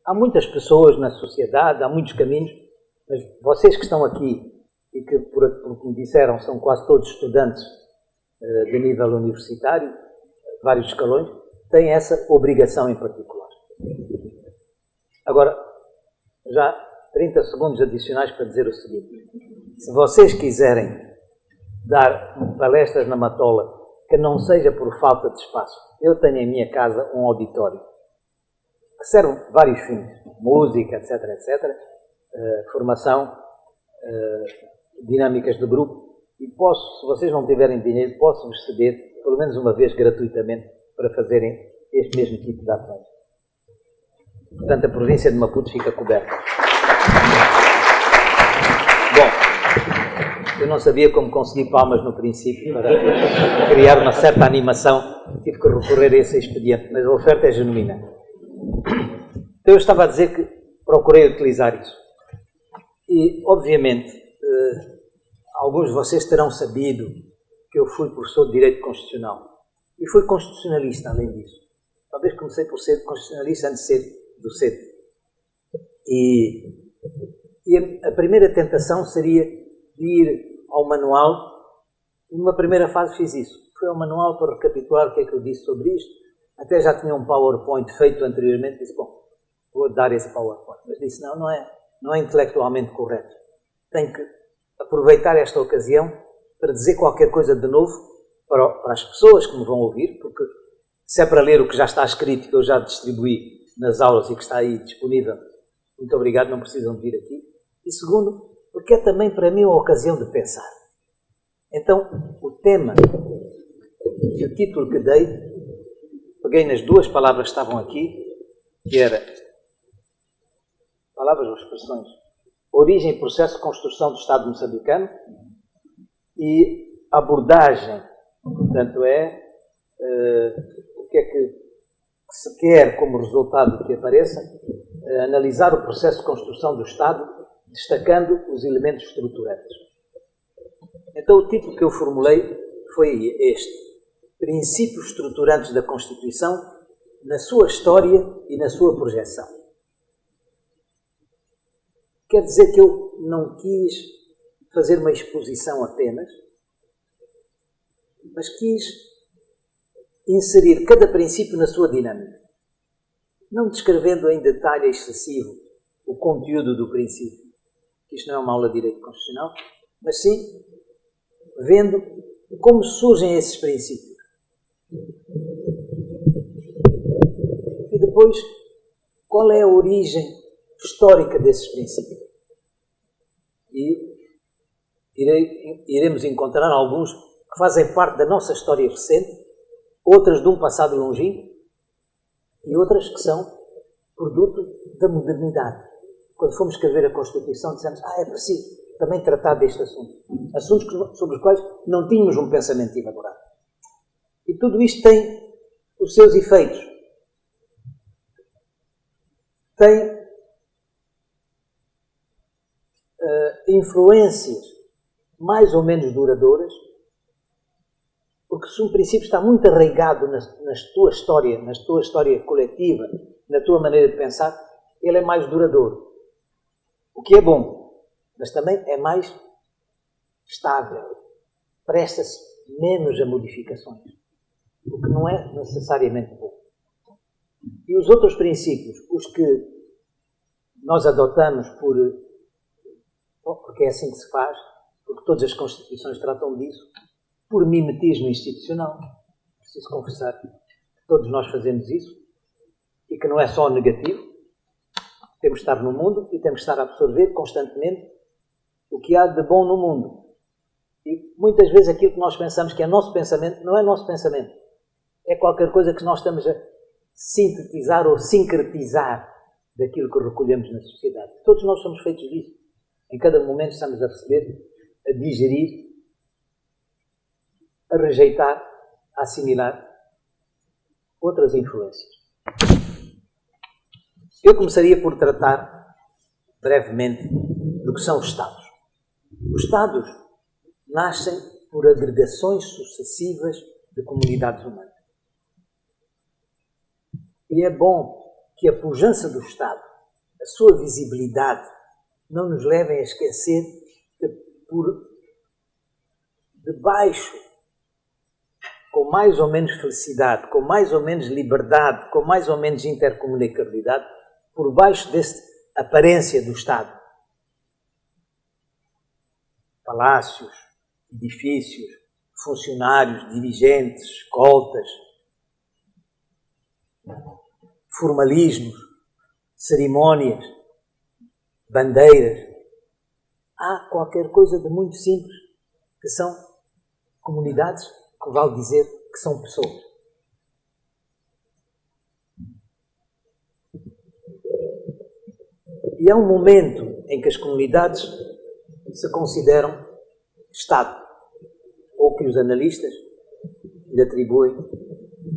há muitas pessoas na sociedade, há muitos caminhos, mas vocês que estão aqui e que, por me disseram, são quase todos estudantes de nível universitário, vários escalões, têm essa obrigação em particular. Agora, já 30 segundos adicionais para dizer o seguinte. Se vocês quiserem dar palestras na Matola, que não seja por falta de espaço, eu tenho em minha casa um auditório, que serve vários fins, música, etc., etc., formação, dinâmicas de grupo, e posso, se vocês não tiverem dinheiro, posso-vos ceder, pelo menos uma vez gratuitamente, para fazerem este mesmo tipo de ações. Portanto, a província de Maputo fica coberta. Bom, eu não sabia como conseguir palmas no princípio para criar uma certa animação, tive que recorrer a esse expediente, mas a oferta é genuína. Então eu estava a dizer que procurei utilizar isso. E, obviamente, alguns de vocês terão sabido que eu fui professor de Direito Constitucional. E fui constitucionalista, além disso. Talvez comecei por ser constitucionalista antes de ser docente. E a primeira tentação seria de ir ao manual. Numa primeira fase fiz isso. Fui ao manual para recapitular o que é que eu disse sobre isto. Até já tinha um PowerPoint feito anteriormente. Disse, bom, vou dar esse PowerPoint. Mas disse, não é intelectualmente correto. Tenho que aproveitar esta ocasião para dizer qualquer coisa de novo para as pessoas que me vão ouvir, porque se é para ler o que já está escrito, que eu já distribuí nas aulas e que está aí disponível, muito obrigado, não precisam de vir aqui. E segundo, porque é também para mim uma ocasião de pensar. Então, o tema e o título que dei, peguei nas duas palavras que estavam aqui, que era, palavras ou expressões, origem e processo de construção do Estado moçambicano e abordagem, portanto o que é que se quer como resultado do que apareça, analisar o processo de construção do Estado, destacando os elementos estruturantes. Então o título que eu formulei foi este, Princípios estruturantes da Constituição na sua história e na sua projeção. Quer dizer que eu não quis fazer uma exposição apenas, mas quis inserir cada princípio na sua dinâmica. Não descrevendo em detalhe excessivo o conteúdo do princípio, que isto não é uma aula de direito constitucional, mas sim vendo como surgem esses princípios. E depois, qual é a origem histórica desses princípios. E iremos encontrar alguns que fazem parte da nossa história recente, outras de um passado longínquo e outras que são produto da modernidade. Quando fomos escrever a Constituição, dissemos, é preciso também tratar deste assunto. Assuntos sobre os quais não tínhamos um pensamento elaborado. E tudo isto tem os seus efeitos. Tem influências mais ou menos duradouras, porque se um princípio está muito arraigado na tua história coletiva, na tua maneira de pensar, ele é mais duradouro. O que é bom, mas também é mais estável. Presta-se menos a modificações, o que não é necessariamente bom. E os outros princípios, os que nós adotamos porque é assim que se faz, porque todas as Constituições tratam disso, por mimetismo institucional. Preciso confessar que todos nós fazemos isso e que não é só negativo. Temos de estar no mundo e temos de estar a absorver constantemente o que há de bom no mundo. E muitas vezes aquilo que nós pensamos que é nosso pensamento, não é nosso pensamento. É qualquer coisa que nós estamos a sintetizar ou sincretizar daquilo que recolhemos na sociedade. Todos nós somos feitos disso. Em cada momento estamos a receber, a digerir, a rejeitar, a assimilar outras influências. Eu começaria por tratar brevemente do que são os Estados. Os Estados nascem por agregações sucessivas de comunidades humanas. E é bom que a pujança do Estado a sua visibilidade não nos levem a esquecer que por debaixo, com mais ou menos felicidade, com mais ou menos liberdade, com mais ou menos intercomunicabilidade, por baixo desta aparência do Estado, palácios, edifícios, funcionários, dirigentes, escoltas, formalismos, cerimónias, bandeiras, há qualquer coisa de muito simples, que são comunidades, que vale dizer que são pessoas. E há um momento em que as comunidades se consideram Estado, ou que os analistas lhe atribuem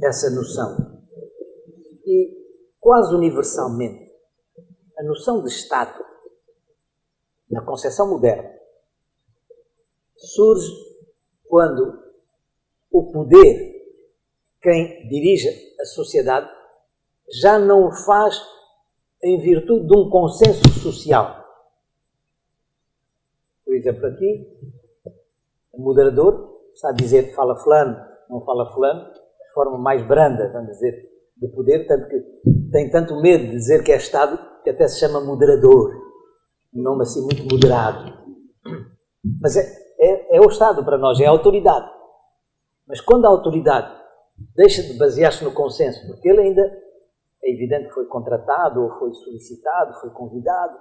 essa noção. E quase universalmente, a noção de Estado, na concepção moderna, surge quando o poder, quem dirige a sociedade, já não o faz em virtude de um consenso social. Por exemplo, aqui, o moderador está a dizer que fala fulano, não fala fulano, de forma mais branda, vamos dizer, de poder, tanto que tem tanto medo de dizer que é Estado, que até se chama moderador. Um nome assim muito moderado. Mas é o Estado para nós, é a autoridade. Mas quando a autoridade deixa de basear-se no consenso, porque ele ainda é evidente que foi contratado, ou foi solicitado, foi convidado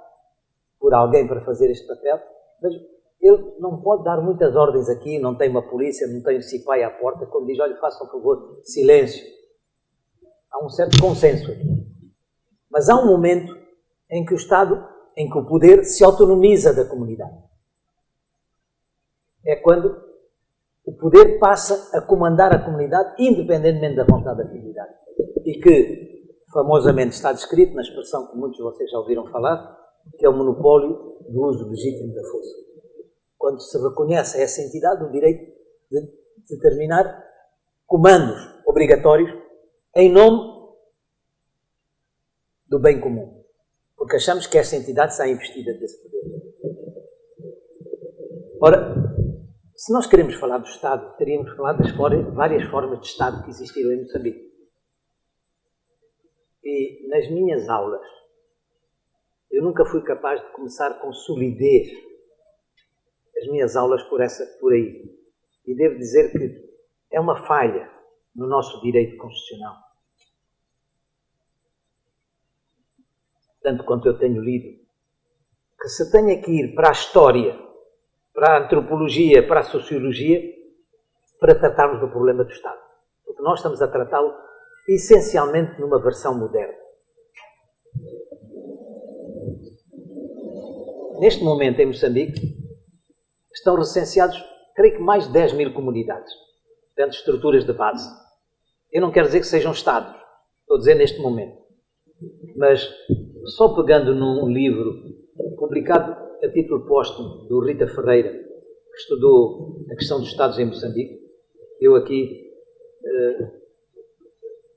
por alguém para fazer este papel, mas ele não pode dar muitas ordens aqui, não tem uma polícia, não tem um cipai à porta, quando diz, olha, façam favor, silêncio. Há um certo consenso aqui. Mas há um momento em que o Estado, em que o poder se autonomiza da comunidade. É quando o poder passa a comandar a comunidade independentemente da vontade da comunidade. E que, famosamente, está descrito na expressão que muitos de vocês já ouviram falar, que é o monopólio do uso legítimo da força. Quando se reconhece a essa entidade o direito de determinar comandos obrigatórios em nome do bem comum. Porque achamos que essa entidade está investida desse poder. Ora, se nós queremos falar do Estado, teríamos que falar das várias formas de Estado que existiram em Moçambique. E nas minhas aulas, eu nunca fui capaz de começar com solidez as minhas aulas por aí. E devo dizer que é uma falha no nosso direito constitucional. Tanto quanto eu tenho lido, que se tenha que ir para a história, para a antropologia, para a sociologia, para tratarmos do problema do Estado. Porque nós estamos a tratá-lo essencialmente numa versão moderna. Neste momento, em Moçambique, estão recenseados, creio que mais de 10 mil comunidades, portanto, estruturas de base. Eu não quero dizer que sejam Estados, estou a dizer neste momento. Mas, só pegando num livro publicado a título póstumo do Rita Ferreira, que estudou a questão dos Estados em Moçambique, eu aqui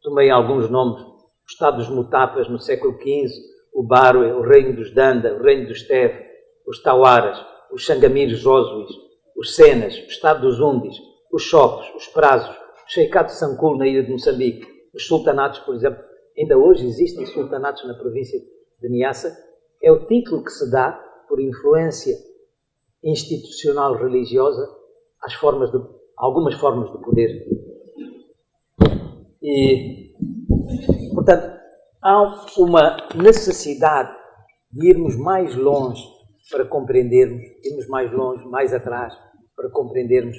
tomei alguns nomes, o Estado dos Mutapas no século XV, o Barwe, o Reino dos Danda, o Reino dos Teve, os Tauaras, os Xangamires Josuis, os Senas, o Estado dos Undis, os Chopos, os Prazos, o Sheikado de Sancul na ilha de Moçambique, os sultanatos, por exemplo, ainda hoje existem sultanatos na província de Niassa, é o título que se dá por influência institucional religiosa às algumas formas de poder. E, portanto, há uma necessidade de irmos mais longe para compreendermos, irmos mais longe, mais atrás, para compreendermos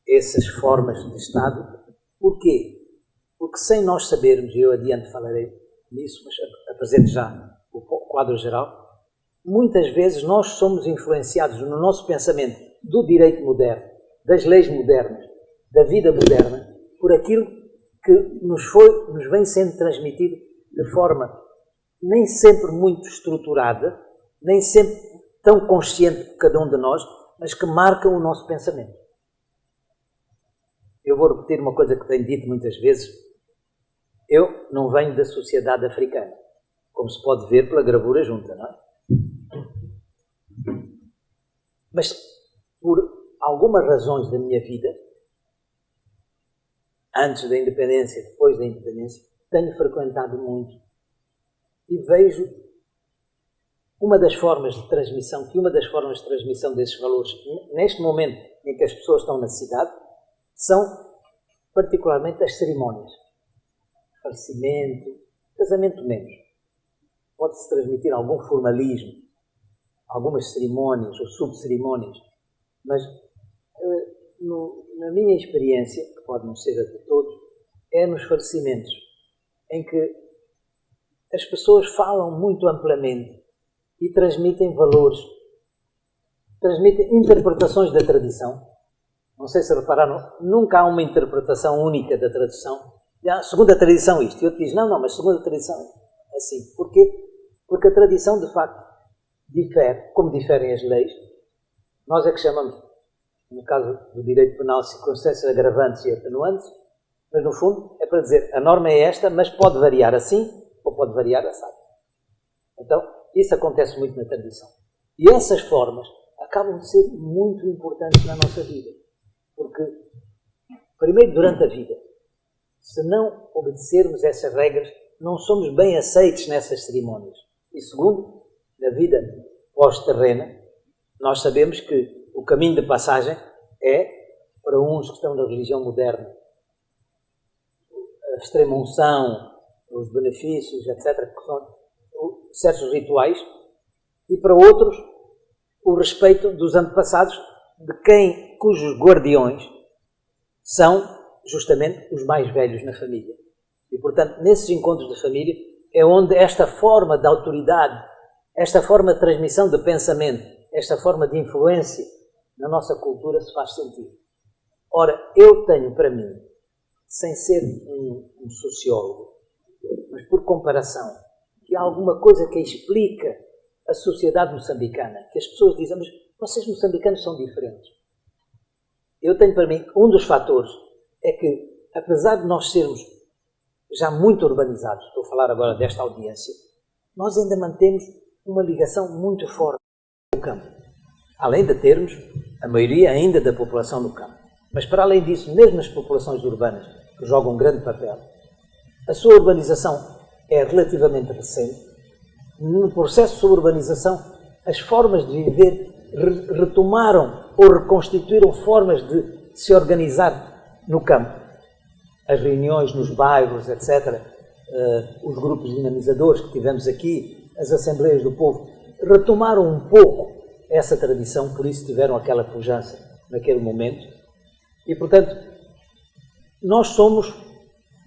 essas formas de Estado. Porquê? Porque sem nós sabermos, e eu adiante falarei nisso, mas apresento já o quadro geral, muitas vezes nós somos influenciados no nosso pensamento do direito moderno, das leis modernas, da vida moderna, por aquilo que nos vem sendo transmitido de forma nem sempre muito estruturada, nem sempre tão consciente por cada um de nós, mas que marcam o nosso pensamento. Eu vou repetir uma coisa que tenho dito muitas vezes. Eu não venho da sociedade africana, como se pode ver pela gravura junta, não é? Mas, por algumas razões da minha vida, antes da independência, depois da independência, tenho frequentado muito e vejo uma das formas de transmissão, desses valores, neste momento em que as pessoas estão na cidade, são particularmente as cerimónias. Falecimento, casamento menos. Pode-se transmitir algum formalismo, algumas cerimónias ou subcerimónias, mas na minha experiência, que pode não ser a de todos, é nos falecimentos, em que as pessoas falam muito amplamente e transmitem valores, transmitem interpretações da tradição. Não sei se repararam, nunca há uma interpretação única da tradição. Segundo a tradição isto, e outro diz, não, mas segundo a tradição é assim. Porquê? Porque a tradição, de facto, difere, como diferem as leis. Nós é que chamamos, no caso do direito penal, circunstâncias agravantes e atenuantes, mas no fundo é para dizer, a norma é esta, mas pode variar assim ou pode variar assado. Então, isso acontece muito na tradição. E essas formas acabam de ser muito importantes na nossa vida. Porque, primeiro, durante a vida, se não obedecermos essas regras, não somos bem aceitos nessas cerimónias. E segundo, na vida pós-terrena, nós sabemos que o caminho de passagem é, para uns que estão na religião moderna, a extrema-unção, os benefícios, etc., que são certos rituais, e para outros, o respeito dos antepassados, cujos guardiões são justamente os mais velhos na família. E, portanto, nesses encontros de família é onde esta forma de autoridade, esta forma de transmissão de pensamento, esta forma de influência na nossa cultura se faz sentir. Ora, eu tenho para mim, sem ser um sociólogo, mas por comparação, que há alguma coisa que explica a sociedade moçambicana, que as pessoas dizem, mas vocês moçambicanos são diferentes. Eu tenho para mim, um dos fatores é que, apesar de nós sermos já muito urbanizados, estou a falar agora desta audiência, nós ainda mantemos uma ligação muito forte com o campo. Além de termos a maioria ainda da população no campo. Mas para além disso, mesmo as populações urbanas, que jogam um grande papel, a sua urbanização é relativamente recente. No processo de sua urbanização, as formas de viver retomaram ou reconstituíram formas de se organizar no campo. As reuniões nos bairros, etc., os grupos dinamizadores que tivemos aqui, as assembleias do povo, retomaram um pouco essa tradição, por isso tiveram aquela pujança naquele momento. E, portanto, nós somos,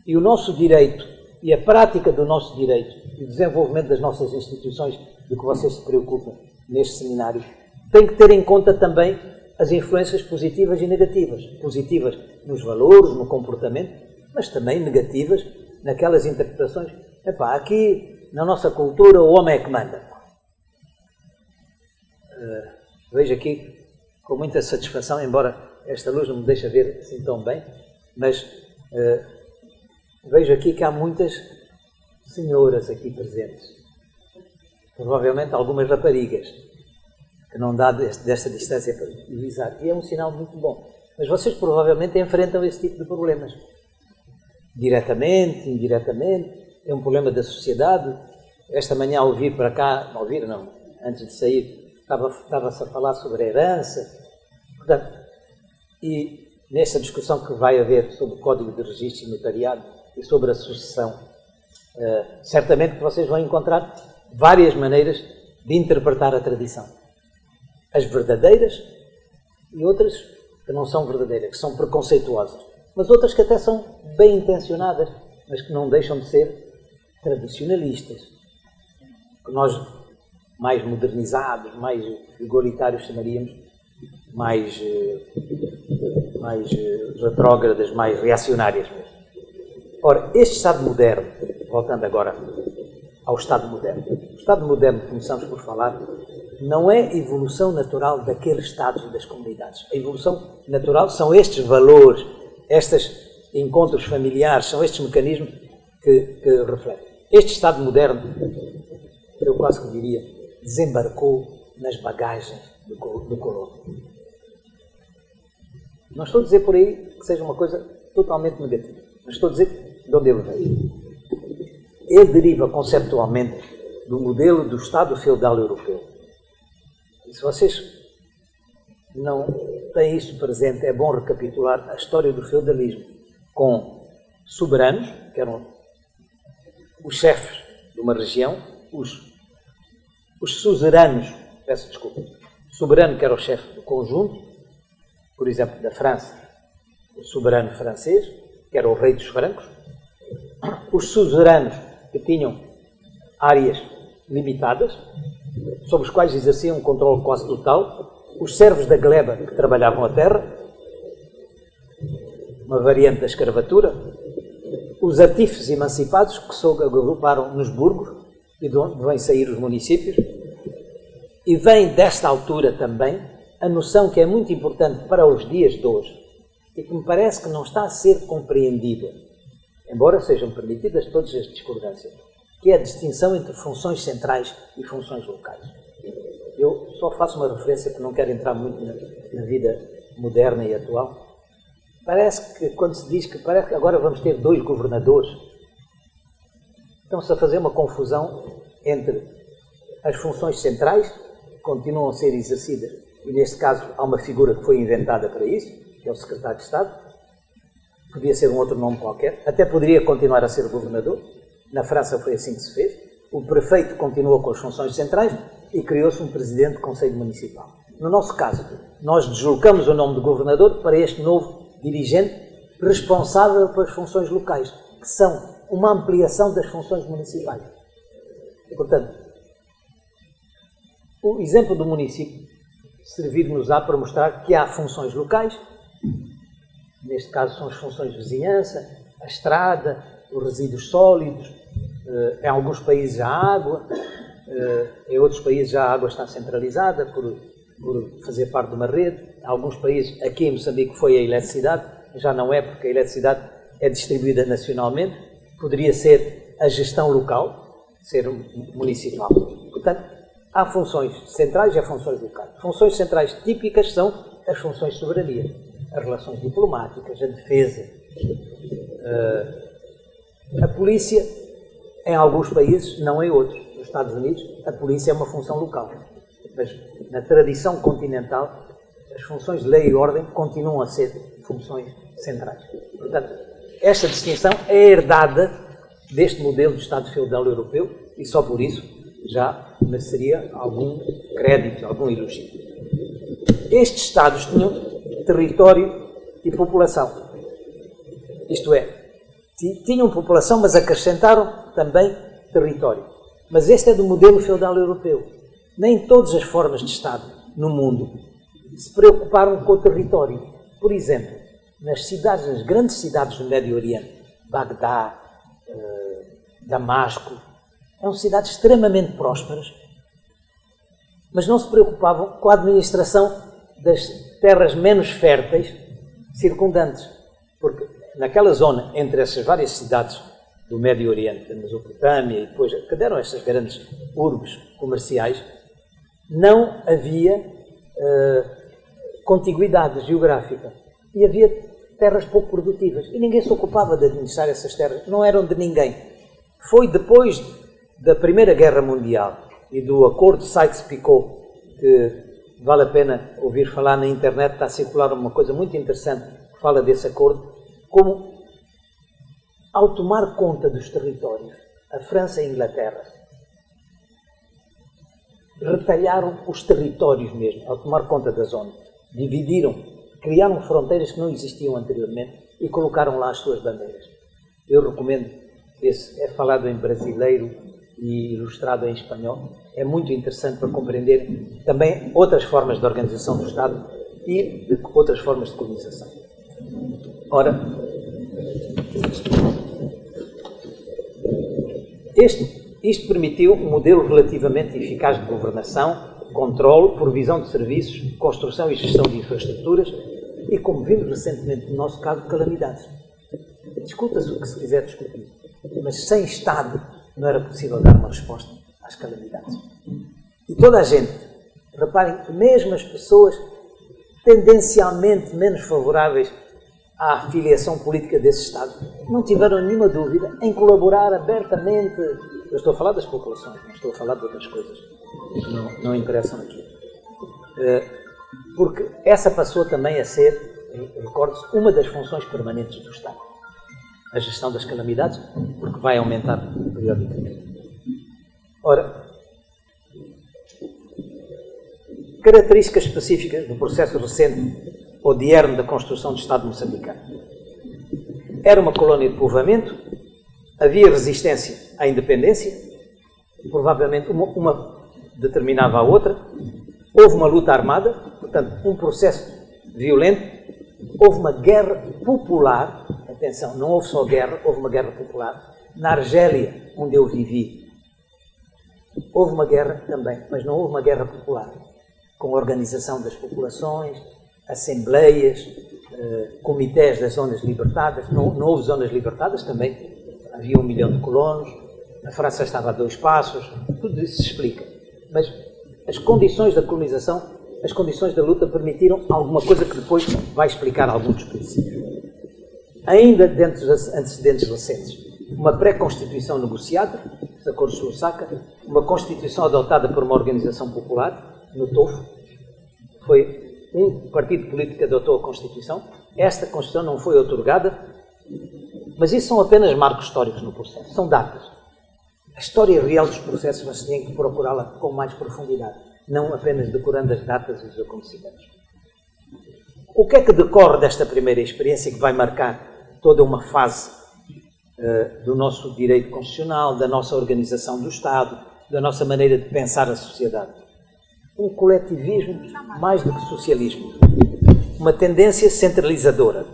e o nosso direito, e a prática do nosso direito, e o desenvolvimento das nossas instituições, do que vocês se preocupam neste seminário, tem que ter em conta também as influências positivas e negativas. Positivas nos valores, no comportamento, mas também negativas naquelas interpretações. Epá, aqui, na nossa cultura, o homem é que manda. Vejo aqui, com muita satisfação, embora esta luz não me deixe ver assim tão bem, mas vejo aqui que há muitas senhoras aqui presentes. Provavelmente algumas raparigas, que não dá desta distância para divisar. E é um sinal muito bom. Mas vocês provavelmente enfrentam esse tipo de problemas. Diretamente, indiretamente. É um problema da sociedade. Esta manhã, ao vir para cá, antes de sair, estava-se a falar sobre a herança. Portanto, e nesta discussão que vai haver sobre o Código de Registro e Notariado e sobre a sucessão, certamente que vocês vão encontrar várias maneiras de interpretar a tradição. As verdadeiras e outras que não são verdadeiras, que são preconceituosas. Mas outras que até são bem intencionadas, mas que não deixam de ser tradicionalistas. Que nós, mais modernizados, mais igualitários, chamaríamos mais retrógradas, mais reacionárias mesmo. Ora, este Estado moderno, voltando agora ao Estado moderno, o Estado moderno, começamos por falar, não é evolução natural daqueles Estados e das comunidades. A evolução natural são estes valores, estes encontros familiares, são estes mecanismos que refletem. Este Estado moderno eu quase que diria, desembarcou nas bagagens do colono. Não estou a dizer por aí que seja uma coisa totalmente negativa, mas estou a dizer de onde ele veio. Ele deriva conceptualmente do modelo do Estado feudal europeu. E se vocês não têm isso presente, é bom recapitular a história do feudalismo com soberanos, que eram os chefes de uma região, os suzeranos, peço desculpa, o soberano que era o chefe do conjunto, por exemplo, da França, o soberano francês, que era o rei dos francos, os suzeranos que tinham áreas limitadas, sobre os quais exerciam um controle quase total, os servos da gleba que trabalhavam a terra, uma variante da escravatura, os artífices emancipados que se agruparam nos burgos e de onde vêm sair os municípios, e vem desta altura também a noção que é muito importante para os dias de hoje e que me parece que não está a ser compreendida, embora sejam permitidas todas as discordâncias, que é a distinção entre funções centrais e funções locais. Eu só faço uma referência que não quero entrar muito na vida moderna e atual. Parece que quando se diz que parece que agora vamos ter 2 governadores, estão-se a fazer uma confusão entre as funções centrais, que continuam a ser exercidas, e neste caso há uma figura que foi inventada para isso, que é o secretário de Estado, podia ser um outro nome qualquer, até poderia continuar a ser o governador, na França foi assim que se fez, o prefeito continuou com as funções centrais e criou-se um presidente do Conselho Municipal. No nosso caso, nós deslocamos o nome do governador para este novo dirigente responsável pelas funções locais, que são uma ampliação das funções municipais. E, portanto, o exemplo do município servir-nos-á para mostrar que há funções locais, neste caso são as funções de vizinhança, a estrada, os resíduos sólidos, em alguns países a água, em outros países já a água está centralizada por fazer parte de uma rede, em alguns países, aqui em Moçambique foi a eletricidade, já não é porque a eletricidade é distribuída nacionalmente, poderia ser a gestão local, ser municipal. Portanto, há funções centrais e há funções locais. Funções centrais típicas são as funções de soberania, as relações diplomáticas, a defesa. A polícia, em alguns países, não em outros. Nos Estados Unidos, a polícia é uma função local. Mas na tradição continental, as funções de lei e ordem continuam a ser funções centrais. Portanto, esta distinção é herdada deste modelo de Estado feudal europeu e só por isso já mereceria algum crédito, algum elogio. Estes Estados tinham território e população. Isto é, tinham população, mas acrescentaram também território. Mas este é do modelo feudal europeu. Nem todas as formas de Estado no mundo se preocuparam com o território. Por exemplo, nas grandes cidades do Médio Oriente, Bagdá, Damasco, eram cidades extremamente prósperas, mas não se preocupavam com a administração das terras menos férteis circundantes. Porque naquela zona, entre essas várias cidades do Médio Oriente, da Mesopotâmia, e depois que deram estas grandes urbes comerciais, não havia contiguidade geográfica. E havia terras pouco produtivas. E ninguém se ocupava de administrar essas terras. Não eram de ninguém. Foi depois da Primeira Guerra Mundial e do Acordo de Sykes-Picot, que vale a pena ouvir falar na internet, está a circular uma coisa muito interessante que fala desse acordo, como, ao tomar conta dos territórios, a França e a Inglaterra retalharam os territórios mesmo, ao tomar conta da zona. Dividiram, criaram fronteiras que não existiam anteriormente e colocaram lá as suas bandeiras. Eu recomendo, esse é falado em brasileiro e ilustrado em espanhol, é muito interessante para compreender também outras formas de organização do Estado e de outras formas de colonização. Ora, isto permitiu um modelo relativamente eficaz de governação, controle, provisão de serviços, construção e gestão de infraestruturas e, como vimos recentemente no nosso caso, calamidades. Discuta-se o que se quiser discutir, mas sem Estado não era possível dar uma resposta às às calamidades. E toda a gente, reparem que mesmo as pessoas tendencialmente menos favoráveis à filiação política desse Estado, não tiveram nenhuma dúvida em colaborar abertamente. Eu estou a falar das populações, não estou a falar de outras coisas que não interessam aqui. Porque essa passou também a ser, recorde-se, uma das funções permanentes do Estado. A gestão das calamidades, porque vai aumentar periodicamente. Ora, características específicas do processo recente ou diurno da construção do Estado moçambicano. Era uma colónia de povoamento, havia resistência à independência, provavelmente uma determinava a outra, houve uma luta armada, portanto, um processo violento, houve uma guerra popular, atenção, não houve só guerra, houve uma guerra popular. Na Argélia, onde eu vivi, houve uma guerra também, mas não houve uma guerra popular, com a organização das populações, assembleias, comitês das zonas libertadas. Não houve zonas libertadas, também havia 1 milhão de colonos, a França estava a 2 passos, tudo isso se explica. Mas as condições da colonização, as condições da luta permitiram alguma coisa que depois vai explicar alguns dos princípios. Ainda dentro dos antecedentes recentes, uma pré-constituição negociada, os acordos de Lusaka, uma constituição adotada por uma organização popular, no TOFO, foi um partido político que adotou a Constituição. Esta Constituição não foi outorgada, mas isso são apenas marcos históricos no processo, são datas. A história real dos processos você tem que procurá-la com mais profundidade, não apenas decorando as datas e os acontecimentos. O que é que decorre desta primeira experiência que vai marcar toda uma fase do nosso direito constitucional, da nossa organização do Estado, da nossa maneira de pensar a sociedade? Um coletivismo mais do que socialismo, uma tendência centralizadora,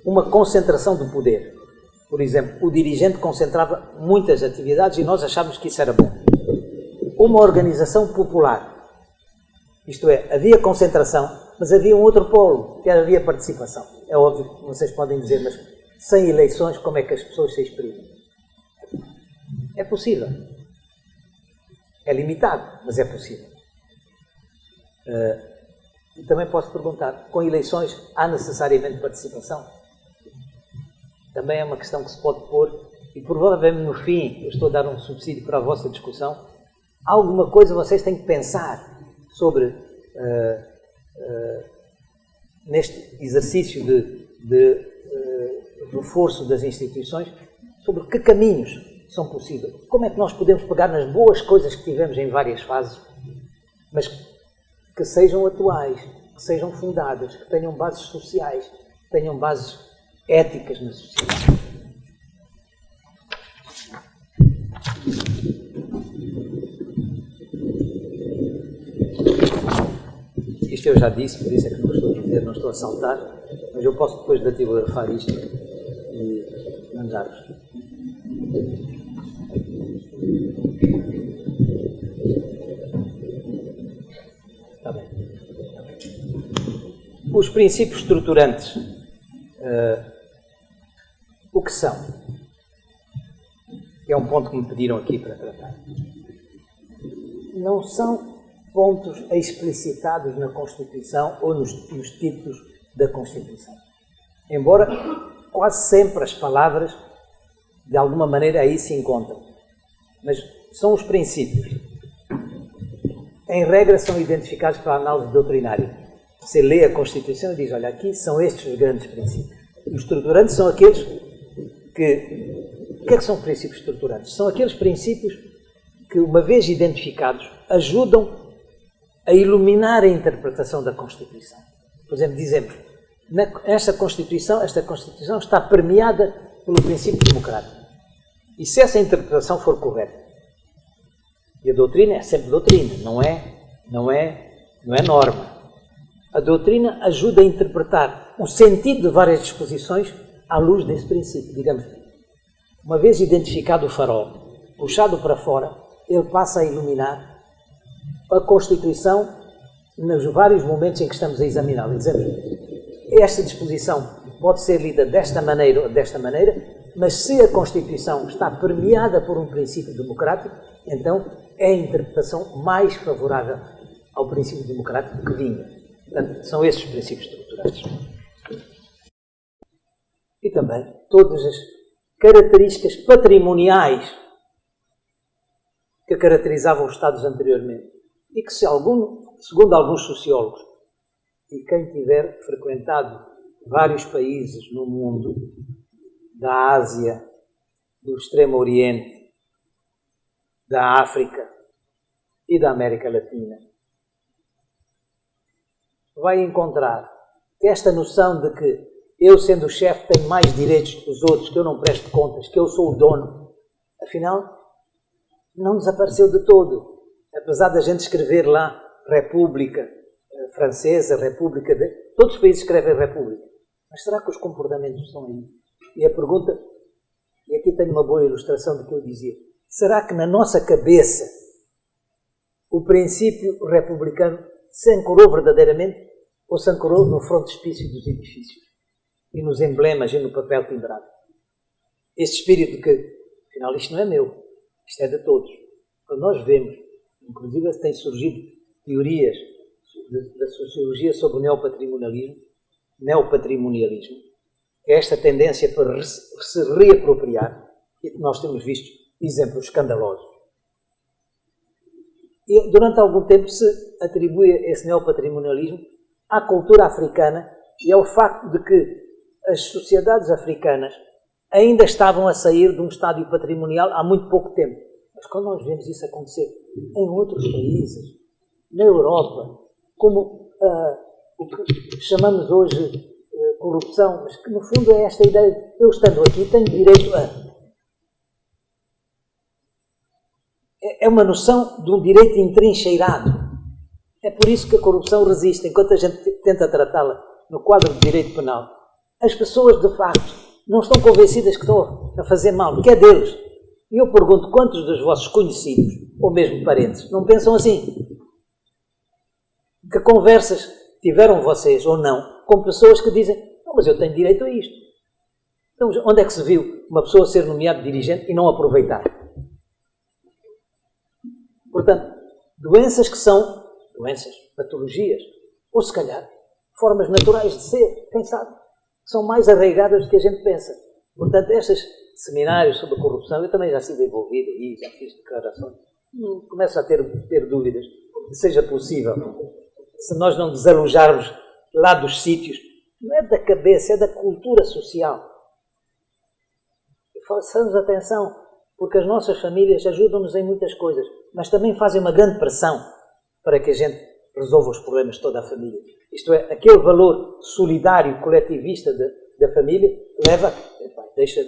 uma concentração do poder. Por exemplo, o dirigente concentrava muitas atividades e nós achávamos que isso era bom. Uma organização popular, isto é, havia concentração, mas havia um outro polo, que havia participação. É óbvio que vocês podem dizer, mas sem eleições como é que as pessoas se exprimem? É possível. É limitado, mas é possível. E também posso perguntar, com eleições há necessariamente participação? Também é uma questão que se pode pôr, e provavelmente no fim, eu estou a dar um subsídio para a vossa discussão, alguma coisa vocês têm que pensar sobre, neste exercício de reforço das instituições, sobre que caminhos são possíveis. Como é que nós podemos pegar nas boas coisas que tivemos em várias fases, mas que sejam atuais, que sejam fundadas, que tenham bases sociais, que tenham bases éticas na sociedade. Isto eu já disse, por isso é que não estou a dizer, não estou a saltar, mas eu posso depois datilografar isto e mandar-vos. Está bem. Os princípios estruturantes, o que são? Que é um ponto que me pediram aqui para tratar. Não são pontos explicitados na Constituição ou nos títulos da Constituição. Embora quase sempre as palavras, de alguma maneira, aí se encontram. Mas são os princípios. Em regra, são identificados pela análise doutrinária. Você lê a Constituição e diz, olha, aqui são estes os grandes princípios. Os estruturantes são aqueles que... O que é que são princípios estruturantes? São aqueles princípios que, uma vez identificados, ajudam a iluminar a interpretação da Constituição. Por exemplo, dizemos, esta Constituição está permeada pelo princípio democrático. E se essa interpretação for correta, e a doutrina é sempre doutrina, não é norma. A doutrina ajuda a interpretar o sentido de várias disposições à luz desse princípio. Digamos, uma vez identificado o farol, puxado para fora, ele passa a iluminar a Constituição nos vários momentos em que estamos a examiná-la. Dizemos, esta disposição pode ser lida desta maneira ou desta maneira, mas se a Constituição está permeada por um princípio democrático, então é a interpretação mais favorável ao princípio democrático que vinha. Portanto, são esses princípios estruturais. E também todas as características patrimoniais que caracterizavam os Estados anteriormente. E que, segundo alguns sociólogos, e quem tiver frequentado vários países no mundo, da Ásia, do Extremo Oriente, da África e da América Latina, vai encontrar que esta noção de que eu, sendo o chefe, tenho mais direitos que os outros, que eu não presto contas, que eu sou o dono, afinal, não desapareceu de todo. Apesar da gente escrever lá República Francesa, República de... Todos os países escrevem República. Mas será que os comportamentos estão aí? E a pergunta, e aqui tenho uma boa ilustração do que eu dizia, será que na nossa cabeça o princípio republicano se ancorou verdadeiramente ou se ancorou no frontispício dos edifícios e nos emblemas e no papel timbrado? Este espírito de que, afinal, isto não é meu, isto é de todos. Quando nós vemos, inclusive têm surgido teorias da sociologia sobre o neopatrimonialismo, que é esta tendência para se reapropriar, e que nós temos visto exemplos escandalosos. E durante algum tempo se atribui esse neopatrimonialismo à cultura africana e ao facto de que as sociedades africanas ainda estavam a sair de um estádio patrimonial há muito pouco tempo. Mas quando nós vemos isso acontecer em outros países, na Europa, como o que chamamos hoje corrupção, mas que no fundo é esta ideia de eu estando aqui tenho direito a... É uma noção de um direito entrincheirado. É por isso que a corrupção resiste, enquanto a gente tenta tratá-la no quadro de direito penal. As pessoas, de facto, não estão convencidas que estão a fazer mal, que é deles. E eu pergunto, quantos dos vossos conhecidos, ou mesmo parentes, não pensam assim? Que conversas tiveram vocês, ou não, com pessoas que dizem, não, mas eu tenho direito a isto. Então, onde é que se viu uma pessoa ser nomeada dirigente e não aproveitar? Portanto, doenças que são doenças, patologias, ou se calhar, formas naturais de ser, quem sabe, são mais arraigadas do que a gente pensa. Portanto, estes seminários sobre a corrupção, eu também já estive envolvido e já fiz declarações, começo a ter dúvidas que seja possível, se nós não desalojarmos lá dos sítios, não é da cabeça, é da cultura social. E façamos atenção, porque as nossas famílias ajudam-nos em muitas coisas, mas também fazem uma grande pressão para que a gente resolva os problemas de toda a família. Isto é, aquele valor solidário, coletivista da família, leva, deixa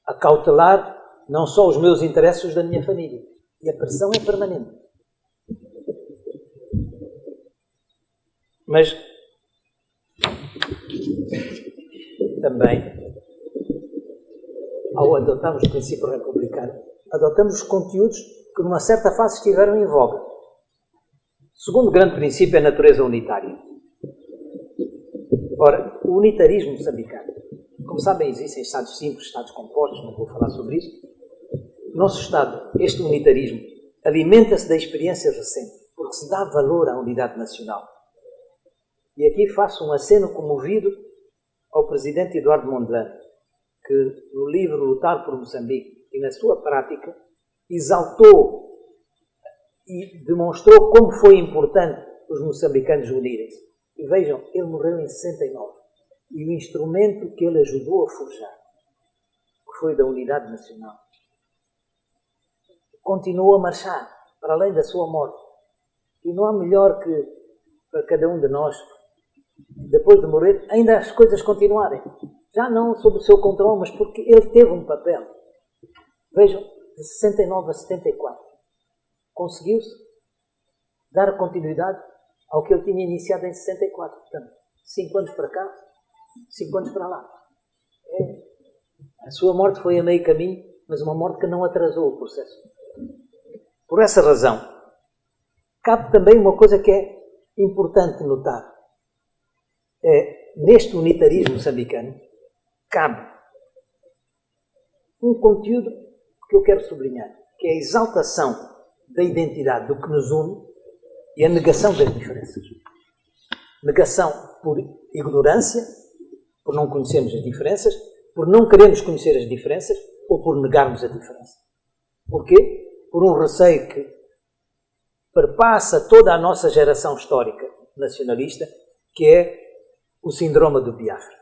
a cautelar não só os meus interesses, os da minha família. E a pressão é permanente. Mas também, ao adotarmos o princípio republicano, adotamos os conteúdos que numa certa fase estiveram em voga. O segundo grande princípio é a natureza unitária. Ora, o unitarismo moçambicano, como sabem, existem estados simples, estados compostos, não vou falar sobre isso. O nosso estado, este unitarismo, alimenta-se da experiência recente, porque se dá valor à unidade nacional. E aqui faço um aceno comovido ao presidente Eduardo Mondlane, que no livro Lutar por Moçambique e na sua prática exaltou e demonstrou como foi importante os moçambicanos unirem-se. E vejam, ele morreu em 69. E o instrumento que ele ajudou a forjar, que foi da unidade nacional, continuou a marchar para além da sua morte. E não há melhor que para cada um de nós, depois de morrer, ainda as coisas continuarem. Já não sob o seu controle, mas porque ele teve um papel. Vejam, de 69 a 74, conseguiu-se dar continuidade ao que ele tinha iniciado em 64. Portanto, 5 anos para cá, 5 anos para lá. A sua morte foi a meio caminho, mas uma morte que não atrasou o processo. Por essa razão, cabe também uma coisa que é importante notar. neste unitarismo moçambicano, cabe um conteúdo que eu quero sublinhar, que é a exaltação da identidade do que nos une e a negação das diferenças. Negação por ignorância, por não conhecermos as diferenças, por não querermos conhecer as diferenças ou por negarmos a diferença. Porquê? Por um receio que perpassa toda a nossa geração histórica nacionalista, que é o síndrome do Biafra.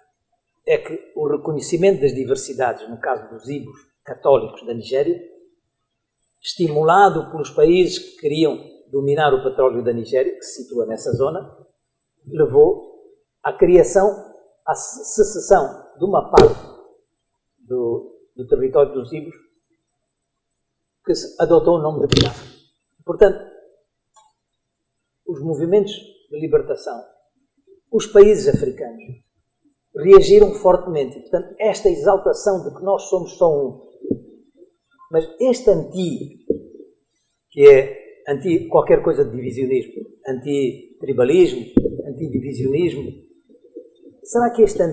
É que o reconhecimento das diversidades, no caso dos Igbos católicos da Nigéria, estimulado pelos países que queriam dominar o petróleo da Nigéria, que se situa nessa zona, levou à criação, à secessão de uma parte do território dos Igbos que adotou o nome de Biafra. Portanto, os movimentos de libertação, os países africanos, reagiram fortemente. Portanto, esta exaltação de que nós somos só um. Mas este que é anti qualquer coisa de divisionismo, anti-tribalismo, anti-divisionismo, será que este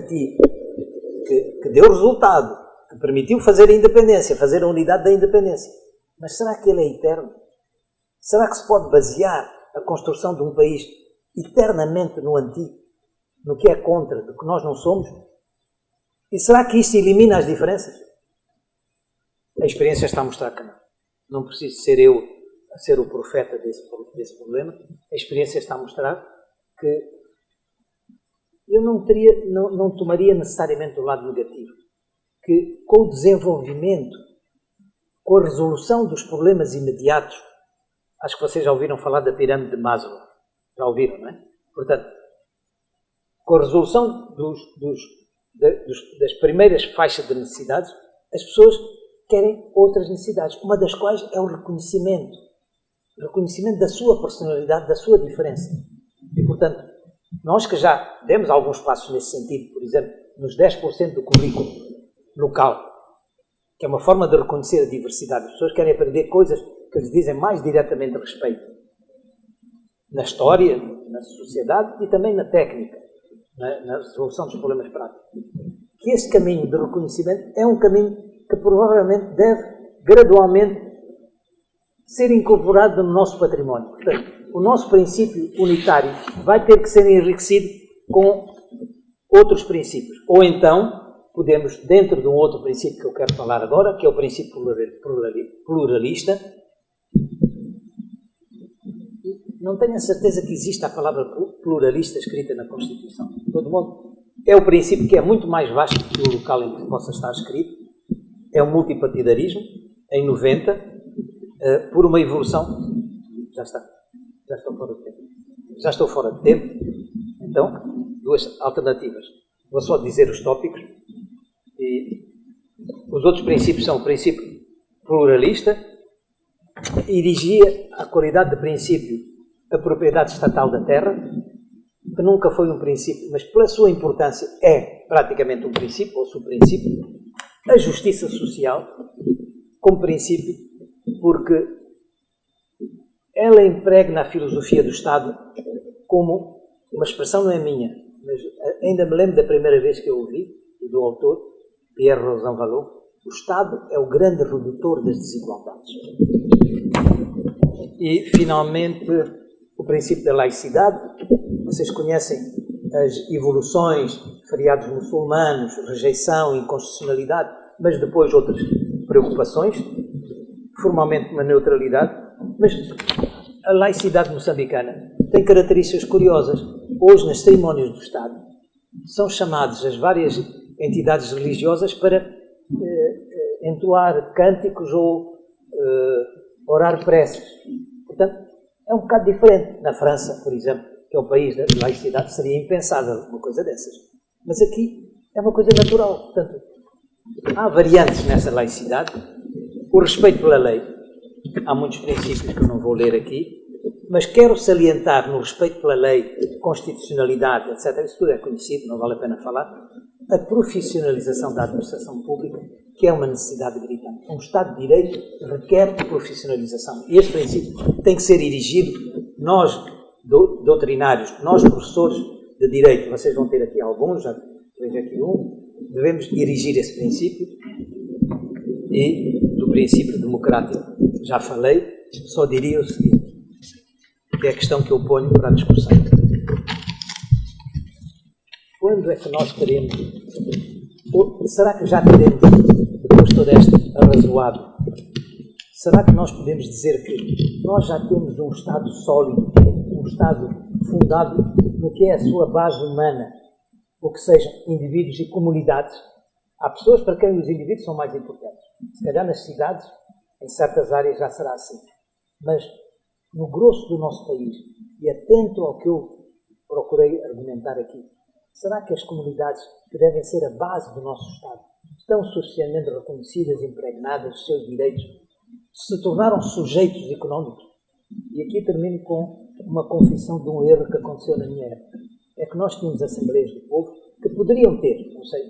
que deu resultado, que permitiu fazer a independência, fazer a unidade da independência, mas será que ele é eterno? Será que se pode basear a construção de um país eternamente no antigo, no que é contra, do que nós não somos? E será que isto elimina as diferenças? A experiência está a mostrar que não. Não preciso ser eu a ser o profeta desse problema. A experiência está a mostrar que eu não tomaria necessariamente o lado negativo. Que com o desenvolvimento, com a resolução dos problemas imediatos, acho que vocês já ouviram falar da pirâmide de Maslow. Já ouviram, não é? Portanto, com a resolução das primeiras faixas de necessidades, as pessoas querem outras necessidades, uma das quais é o reconhecimento da sua personalidade, da sua diferença. E, portanto, nós que já demos alguns passos nesse sentido, por exemplo, nos 10% do currículo local, que é uma forma de reconhecer a diversidade. As pessoas querem aprender coisas que lhes dizem mais diretamente respeito. Na história, na sociedade e também na técnica, na resolução dos problemas práticos. Que este caminho de reconhecimento é um caminho que provavelmente deve gradualmente ser incorporado no nosso património. Portanto, o nosso princípio unitário vai ter que ser enriquecido com outros princípios. Ou então, podemos, dentro de um outro princípio que eu quero falar agora, que é o princípio pluralista, não tenho a certeza que exista a palavra pluralista escrita na Constituição. De todo modo, é o princípio que é muito mais vasto que o local em que possa estar escrito. É o multipartidarismo, em 90, por uma evolução... Já estou fora de tempo. Já estou fora de tempo. Então, duas alternativas. Vou só dizer os tópicos. E os outros princípios são o princípio pluralista, erigia a qualidade de princípio a propriedade estatal da terra, que nunca foi um princípio, mas pela sua importância é praticamente um princípio, ou subprincípio, a justiça social como princípio, porque ela impregna a filosofia do Estado como uma expressão, não é minha, mas ainda me lembro da primeira vez que eu ouvi, do autor, Pierre Rosanvallon, o Estado é o grande redutor das desigualdades. E, finalmente, o princípio da laicidade. Vocês conhecem as evoluções, feriados muçulmanos, rejeição, inconstitucionalidade, mas depois outras preocupações, formalmente uma neutralidade. Mas a laicidade moçambicana tem características curiosas. Hoje, nas cerimónias do Estado, são chamadas as várias entidades religiosas para entoar cânticos ou orar preces. Portanto, é um bocado diferente. Na França, por exemplo, que é o país da laicidade, seria impensável uma coisa dessas. Mas aqui é uma coisa natural. Portanto, há variantes nessa laicidade. O respeito pela lei. Há muitos princípios que eu não vou ler aqui, mas quero salientar no respeito pela lei, constitucionalidade, etc. Isso tudo é conhecido, não vale a pena falar. A profissionalização da administração pública, que é uma necessidade gritante. Um Estado de Direito requer profissionalização. E este princípio tem que ser erigido, nós, doutrinários, nós, professores, de direito, vocês vão ter aqui alguns, já vejo aqui um, devemos dirigir esse princípio, e do princípio democrático já falei, só diria o seguinte, que é a questão que eu ponho para a discussão. Quando é que nós queremos, ou será que já teremos, depois de todo este arrazoado, será que nós podemos dizer que nós já temos um Estado sólido, um Estado fundado no que é a sua base humana, ou que sejam indivíduos e comunidades? Há pessoas para quem os indivíduos são mais importantes. Se calhar nas cidades, em certas áreas já será assim. Mas no grosso do nosso país, e atento ao que eu procurei argumentar aqui, será que as comunidades, que devem ser a base do nosso Estado, estão suficientemente reconhecidas, impregnadas dos seus direitos, se tornaram sujeitos económicos? E aqui termino com uma confissão de um erro que aconteceu na minha época. É que nós tínhamos assembleias do povo que poderiam ter, não sei,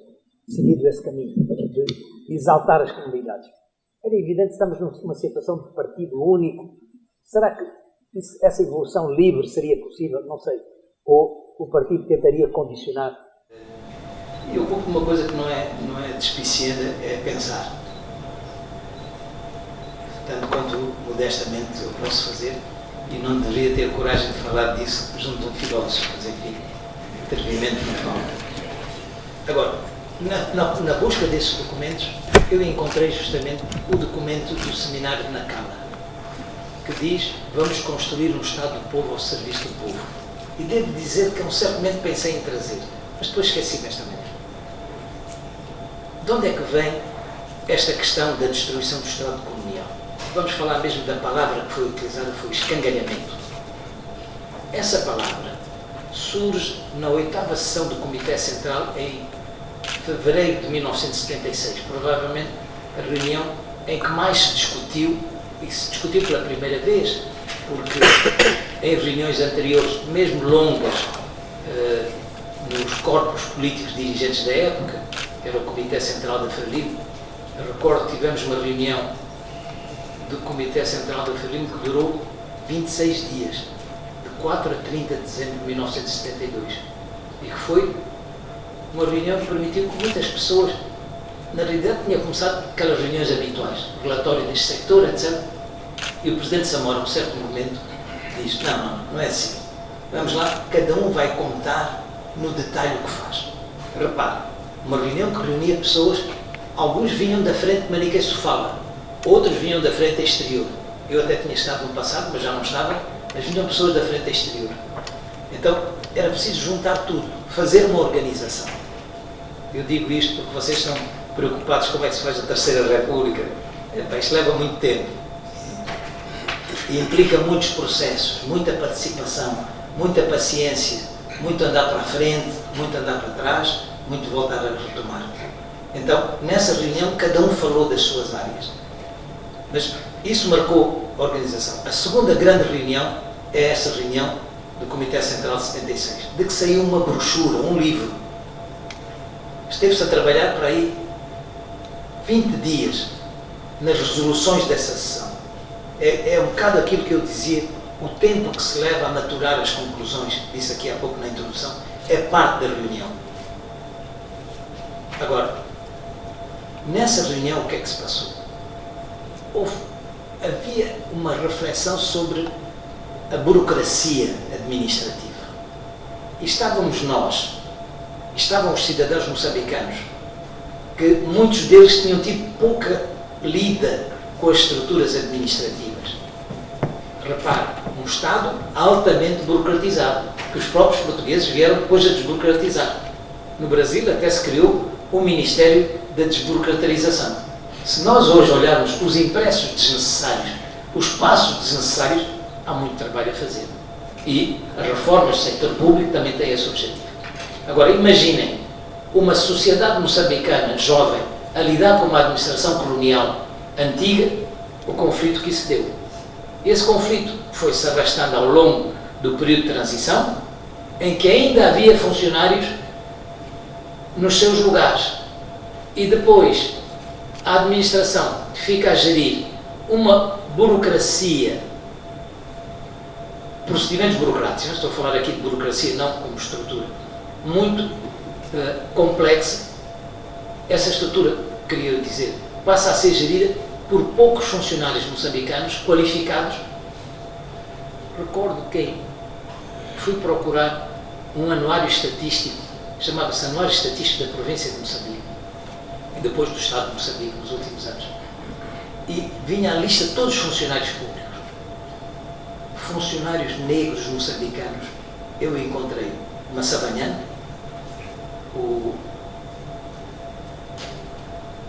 seguido esse caminho de exaltar as comunidades. Era evidente que estamos numa situação de partido único. Será que essa evolução livre seria possível? Não sei. Ou o partido tentaria condicionar? Eu vou por uma coisa que não é despiciada, é pensar. Tanto quanto modestamente eu posso fazer, e não deveria ter coragem de falar disso junto a um filósofo, mas enfim, atrevimento não falta. Agora, na busca desses documentos, eu encontrei justamente o documento do seminário na Câmara, que diz: vamos construir um Estado do povo ao serviço do povo. E devo dizer que eu certamente pensei em trazer, mas depois esqueci-me esta manhã. De onde é que vem esta questão da destruição do Estado colonial? Vamos falar mesmo da palavra que foi utilizada, foi o escangalhamento. Essa palavra surge na 8ª sessão do Comitê Central em fevereiro de 1976, provavelmente a reunião em que mais se discutiu, e se discutiu pela primeira vez, porque em reuniões anteriores, mesmo longas, nos corpos políticos dirigentes da época, que era o Comitê Central da Frelimo, eu recordo que tivemos uma reunião do Comitê Central da Frelimo que durou 26 dias, de 4 a 30 de dezembro de 1972, e que foi uma reunião que permitiu que muitas pessoas, na realidade tinha começado aquelas reuniões habituais, relatório deste sector, etc. E o Presidente Samora, a um certo momento, diz: não é assim. Vamos lá, cada um vai contar no detalhe o que faz. Repare, uma reunião que reunia pessoas, alguns vinham da frente de Maniquei Sofala, outros vinham da frente exterior. Eu até tinha estado no passado, mas já não estava, mas vinham pessoas da frente exterior. Então, era preciso juntar tudo, fazer uma organização. Eu digo isto porque vocês estão preocupados como é que se faz a Terceira República. Isto leva muito tempo. E implica muitos processos, muita participação, muita paciência, muito andar para a frente, muito andar para trás, muito voltar a retomar. Então, nessa reunião, cada um falou das suas áreas. Mas isso marcou a organização. A segunda grande reunião é essa reunião do Comitê Central de 76, de que saiu uma brochura, um livro. Esteve-se a trabalhar para aí 20 dias nas resoluções dessa sessão. É um bocado aquilo que eu dizia, o tempo que se leva a maturar as conclusões, disse aqui há pouco na introdução, é parte da reunião. Agora, nessa reunião o que é que se passou? Havia uma reflexão sobre a burocracia administrativa. E estávamos nós, estavam os cidadãos moçambicanos, que muitos deles tinham tido pouca lida com as estruturas administrativas. Repare, um Estado altamente burocratizado, que os próprios portugueses vieram depois a desburocratizar. No Brasil até se criou o Ministério da Desburocratização. Se nós hoje olharmos os impressos desnecessários, os passos desnecessários, há muito trabalho a fazer. E as reformas do setor público também têm esse objetivo. Agora, imaginem uma sociedade moçambicana jovem a lidar com uma administração colonial antiga, o conflito que se deu. Esse conflito foi-se arrastando ao longo do período de transição, em que ainda havia funcionários nos seus lugares. E depois, a administração fica a gerir uma burocracia procedimentos burocráticos, não estou a falar aqui de burocracia não como estrutura, muito complexa. Essa estrutura, queria dizer, passa a ser gerida por poucos funcionários moçambicanos qualificados. Recordo que fui procurar um anuário estatístico, chamava-se Anuário Estatístico da Província de Moçambique, e depois do Estado de Moçambique nos últimos anos. E vinha a lista de todos os funcionários públicos. Funcionários negros moçambicanos, eu encontrei Massabanhã, o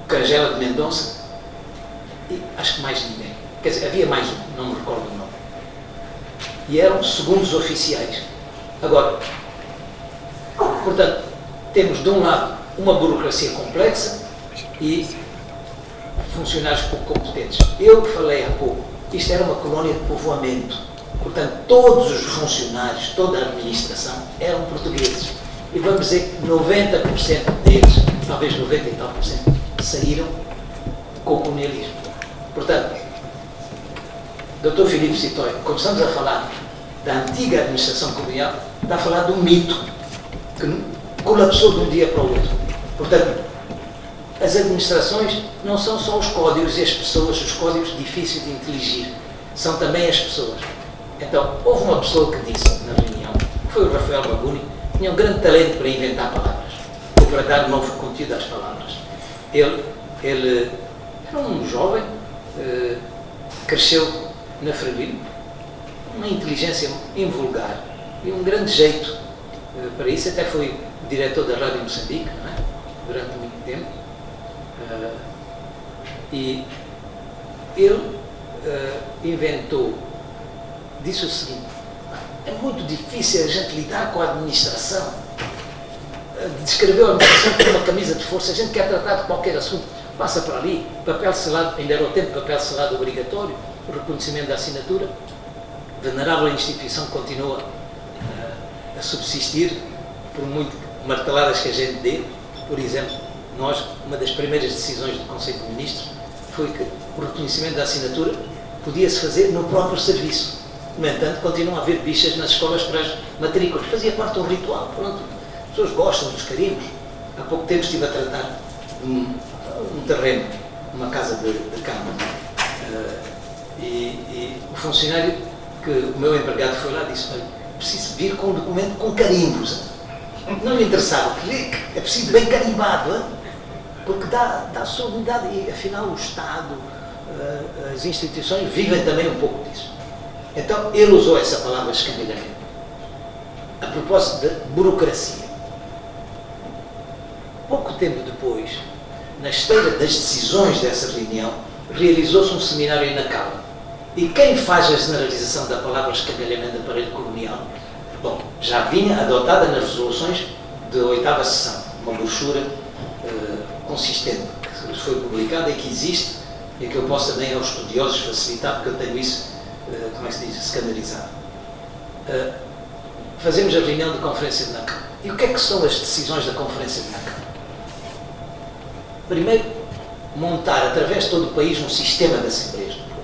Cangela de Mendonça, e acho que mais ninguém. Quer dizer, havia mais um, não me recordo o nome. E eram segundos oficiais. Agora, portanto, temos de um lado uma burocracia complexa e funcionários pouco competentes. Eu falei há pouco, isto era uma colónia de povoamento. Portanto, todos os funcionários, toda a administração eram portugueses. E vamos dizer que 90% deles, talvez 90 e tal por cento, saíram com o colonialismo. Portanto, Dr. Filipe Citói, quando estamos a falar da antiga administração colonial, está a falar de um mito que colapsou de um dia para o outro. Portanto, as administrações não são só os códigos e as pessoas, os códigos difíceis de inteligir, são também as pessoas. Então, houve uma pessoa que disse na reunião, foi o Rafael Babuni, que tinha um grande talento para inventar palavras, ou para dar novo conteúdo às palavras. Ele era um jovem, cresceu na Frelimo, uma inteligência invulgar e um grande jeito para isso. Até foi diretor da Rádio Moçambique, não é? Durante muito tempo. E ele inventou, disse o seguinte: é muito difícil a gente lidar com a administração. Descreveu a administração como uma camisa de força. A gente quer tratar de qualquer assunto, passa para ali, papel selado, ainda era o tempo, papel selado obrigatório, o reconhecimento da assinatura. Venerável instituição continua a subsistir, por muito marteladas que a gente dê. Por exemplo, nós, uma das primeiras decisões do Conselho de Ministros foi que o reconhecimento da assinatura podia-se fazer no próprio serviço. No entanto, continuam a haver bichas nas escolas para as matrículas. Fazia parte do ritual. Pronto, as pessoas gostam dos carimbos. Há pouco tempo estive a tratar de um terreno, uma casa de campo. E o funcionário, que o meu empregado foi lá, disse: olha, preciso vir com um documento com carimbos. Não me interessava, é preciso bem carimbado, porque dá solenidade e, afinal, o Estado, as instituições vivem também um pouco disso. Então, ele usou essa palavra escambelhamento a propósito da burocracia. Pouco tempo depois, na esteira das decisões dessa reunião, realizou-se um seminário em Nacala. E quem faz a generalização da palavra escambelhamento de aparelho colonial? Bom, já vinha adotada nas resoluções da 8ª sessão, uma brochura consistente, que foi publicada e que existe, e que eu posso também aos estudiosos facilitar, porque eu tenho isso, como é que se diz, escandalizado. Fazemos a reunião de conferência de Nacala. E o que é que são as decisões da conferência de Nacala? Primeiro, montar através de todo o país um sistema de assembleias do povo.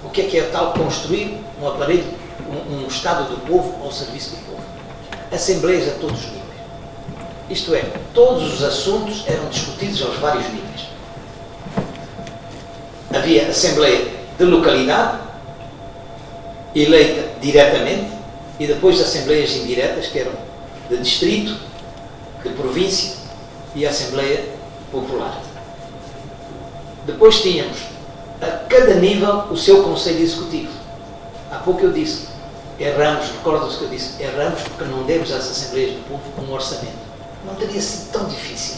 O que é tal construir um aparelho, um Estado do povo ao serviço do povo? Assembleias a todos os níveis. Isto é, todos os assuntos eram discutidos aos vários níveis. Havia assembleia de localidade, eleita diretamente, e depois assembleias indiretas, que eram de distrito, de província e assembleia popular. Depois tínhamos, a cada nível, o seu Conselho Executivo. Há pouco eu disse, erramos, recordam-se que eu disse, erramos porque não demos às Assembleias do Povo um orçamento. Não teria sido tão difícil.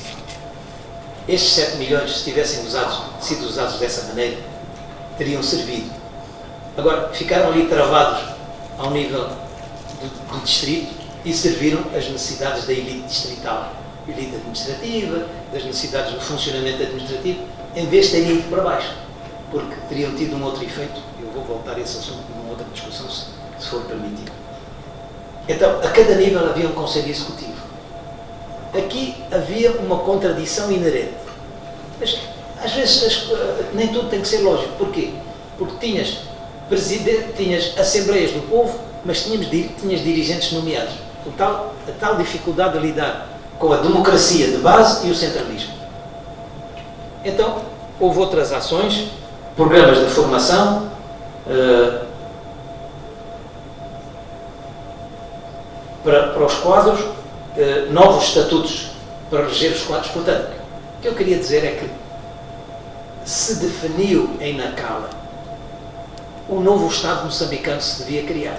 Estes 7 milhões, se tivessem sido usados dessa maneira, teriam servido. Agora, ficaram ali travados ao nível do distrito e serviram as necessidades da elite distrital, elite administrativa, das necessidades do funcionamento administrativo, em vez de terem ido para baixo, porque teriam tido um outro efeito. Eu vou voltar a esse assunto numa outra discussão, se for permitido. Então, a cada nível havia um Conselho Executivo. Aqui havia uma contradição inerente. Mas, às vezes, nem tudo tem que ser lógico. Porquê? Porque tinhas tinhas assembleias do povo, mas tinhas dirigentes nomeados. A tal dificuldade de lidar com a democracia de base e o centralismo. Então, houve outras ações, programas de formação, para os quadros, novos estatutos para reger os quadros. Portanto, o que eu queria dizer é que se definiu em Nacala o novo Estado moçambicano que se devia criar.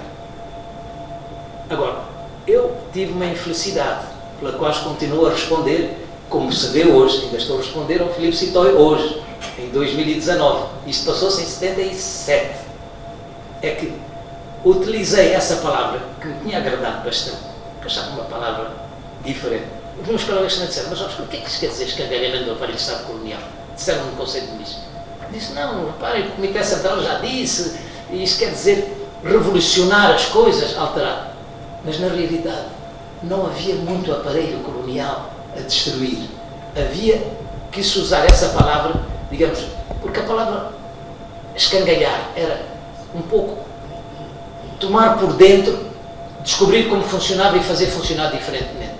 Agora, eu tive uma infelicidade, pela qual continuo a responder, como se vê hoje, ainda estou a responder ao Filipe Citói hoje, em 2019. Isto passou-se em 77. É que utilizei essa palavra, que me tinha agradado bastante, que achava uma palavra diferente. Os meus colegas me disseram, mas o que é que isso quer dizer, escangalhamento do aparelho de Estado colonial? Disseram-me um conceito disso. Disse, não, reparem, o Comitê Central já disse, e isso quer dizer revolucionar as coisas, alterar. Mas na realidade não havia muito aparelho colonial a destruir. Havia que se usar essa palavra, digamos, porque a palavra escangalhar era um pouco tomar por dentro, descobrir como funcionava e fazer funcionar diferentemente.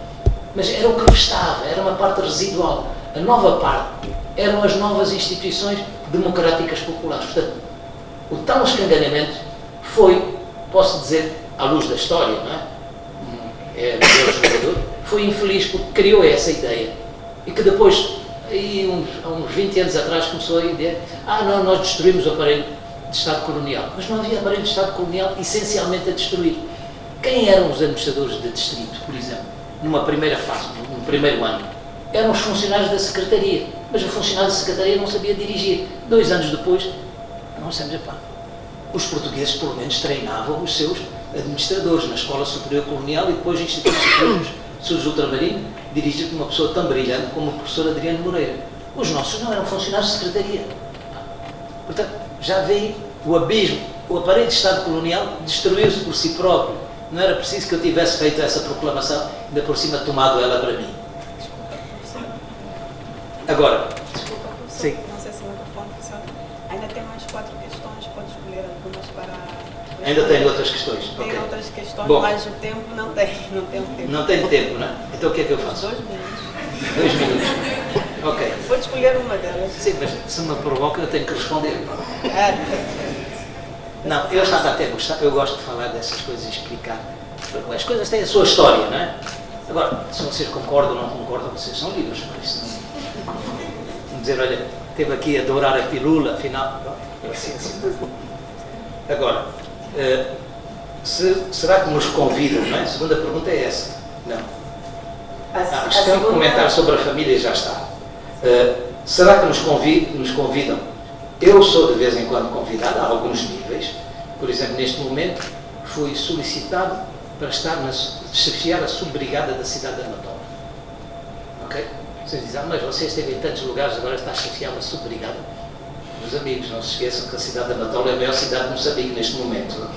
Mas era o que restava, era uma parte residual. A nova parte eram as novas instituições democráticas populares. Portanto, o tal escangalhamento foi, posso dizer, à luz da história, não é? É o jogador, foi infeliz porque criou essa ideia e que depois, aí, há uns 20 anos atrás, começou a ideia, não, nós destruímos o aparelho de Estado colonial, mas não havia aparelho de Estado colonial essencialmente a destruir. Quem eram os administradores de distrito, por exemplo, numa primeira fase, no primeiro ano? Eram os funcionários da Secretaria, mas o funcionário da Secretaria não sabia dirigir. 2 anos depois, não sabemos, os portugueses pelo menos treinavam os seus administradores na Escola Superior Colonial e depois no Instituto Superior Sul Ultramarino, dirigido por uma pessoa tão brilhante como o professor Adriano Moreira. Os nossos não eram funcionários de Secretaria. Portanto, já veio o abismo. O aparelho de Estado colonial destruiu-se por si próprio. Não era preciso que eu tivesse feito essa proclamação, ainda por cima tomado ela para mim. Agora, desculpa, professor, sim. Não sei se o microfone funciona. Ainda tem mais 4 questões, pode escolher algumas para... Ainda tem outras questões. Tem Okay. outras questões, Bom, mas o tempo não tem tempo. Não tem tempo, não é? Então o que é que eu faço? 2 minutos. 2 minutos. Ok. Pode escolher uma delas. Sim, mas se me provoca eu tenho que responder. É. Não, eu estava até a gostar, eu gosto de falar dessas coisas e explicar. As coisas têm a sua história, não é? Agora, se vocês concordam ou não concordam, vocês são livres para isso. Vamos dizer, olha, esteve aqui a dourar a pilula, afinal. Assim. Agora, será que nos convidam, não é? A segunda pergunta é essa. Não. A questão de comentar sobre a família já está. Será que nos convidam? Eu sou de vez em quando convidado a alguns níveis. Por exemplo, neste momento fui solicitado para chefiar a subbrigada da cidade de Anatola. Ok? Vocês dizem, mas você esteve em tantos lugares, agora está a chefiar uma subbrigada. Meus amigos, não se esqueçam que a cidade de Anatola é a maior cidade de Moçambique neste momento. Não?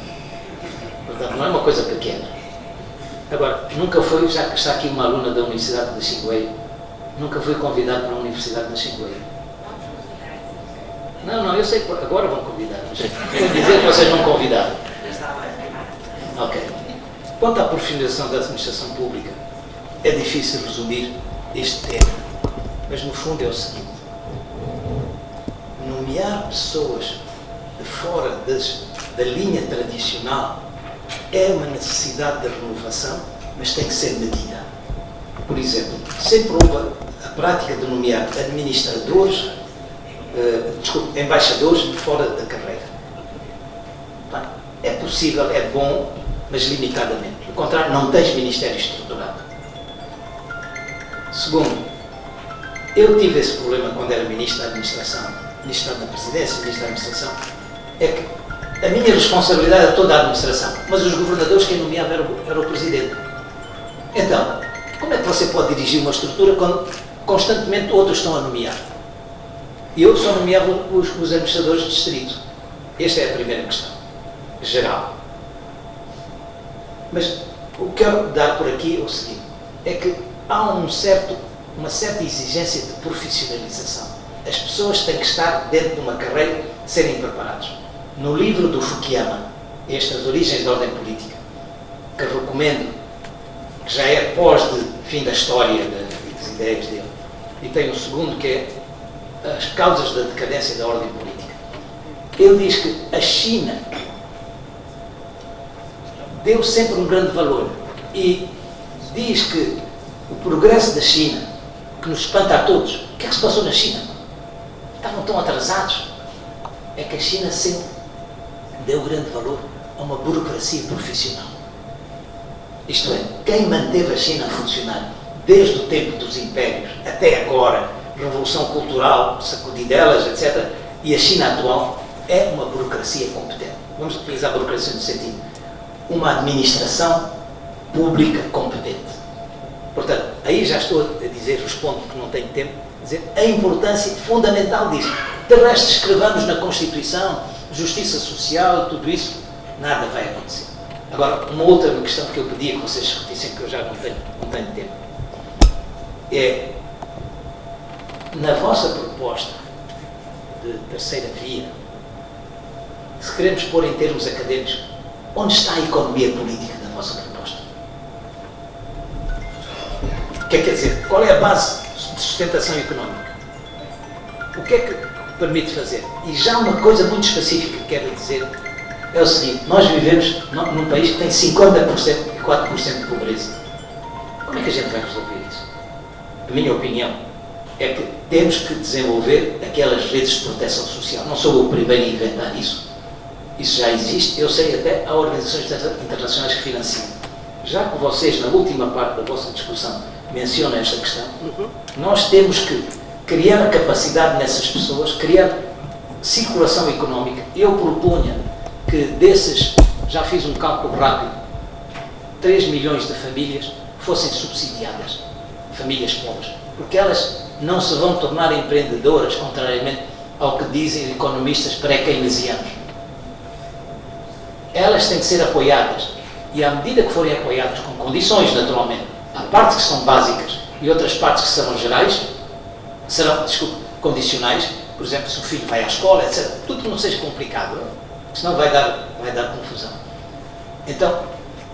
Portanto, não é uma coisa pequena. Agora, nunca fui, já que está aqui uma aluna da Universidade da Xingueira, nunca fui convidado para a Universidade da Xingueira. Não, eu sei que agora vão convidar, mas vou dizer que vocês não convidaram. Ok. Quanto à profissionalização da administração pública, é difícil resumir este tema, mas no fundo é o seguinte: nomear pessoas de fora da linha tradicional é uma necessidade de renovação, mas tem que ser medida. Por exemplo, sempre houve a prática de nomear administradores, embaixadores de fora da carreira. É possível, é bom, mas limitadamente. Pelo contrário, não tens ministério estruturado. Segundo, eu tive esse problema quando era ministro da administração, ministro da presidência, ministro da administração, é que a minha responsabilidade era toda a administração, mas os governadores quem nomeava era o presidente. Então, como é que você pode dirigir uma estrutura quando constantemente outros estão a nomear? E eu só nomeava os administradores de distrito. Esta é a primeira questão, geral. Mas o que eu quero dar por aqui é o seguinte, é que há uma certa exigência de profissionalização. As pessoas têm que estar dentro de uma carreira, serem preparados. No livro do Fukuyama, As Origens da Ordem Política, que recomendo, que já é pós de fim da história das ideias dele, e tem o segundo, que é As Causas da Decadência da Ordem Política. Ele diz que a China deu sempre um grande valor e diz que o progresso da China, que nos espanta a todos, o que é que se passou na China? Estavam tão atrasados. É que a China sempre deu grande valor a uma burocracia profissional. Isto é, quem manteve a China a funcionar desde o tempo dos impérios até agora, revolução cultural, sacudidelas, etc., e a China atual é uma burocracia competente. Vamos utilizar a burocracia no sentido, uma administração pública competente. Portanto, aí já estou a dizer, respondo porque não tenho tempo, dizer a importância fundamental disso. De resto, escrevamos na Constituição, justiça social, tudo isso, nada vai acontecer. Agora, uma outra questão que eu pedia que vocês discutissem, que eu já não tenho tempo, é, na vossa proposta de terceira via, se queremos pôr em termos académicos, onde está a economia política da vossa proposta? O que é que quer dizer? Qual é a base de sustentação económica? O que é que permite fazer? E já uma coisa muito específica que quero dizer é o seguinte: nós vivemos num país que tem 50% e 4% de pobreza. Como é que a gente vai resolver isso? A minha opinião é que temos que desenvolver aquelas redes de proteção social. Não sou eu o primeiro a inventar isso. Isso já existe. Eu sei até há organizações internacionais que financiam. Já que vocês, na última parte da vossa discussão, mencionam esta questão, nós temos que criar a capacidade nessas pessoas, criar circulação económica. Eu propunha que desses, já fiz um cálculo rápido, 3 milhões de famílias fossem subsidiadas, famílias pobres, porque elas não se vão tornar empreendedoras, contrariamente ao que dizem economistas pré-keynesianos. Elas têm que ser apoiadas, e à medida que forem apoiadas, com condições, naturalmente, há partes que são básicas e outras partes que serão gerais, serão, condicionais, por exemplo, se o filho vai à escola, etc. Tudo que não seja complicado, senão vai dar confusão. Então,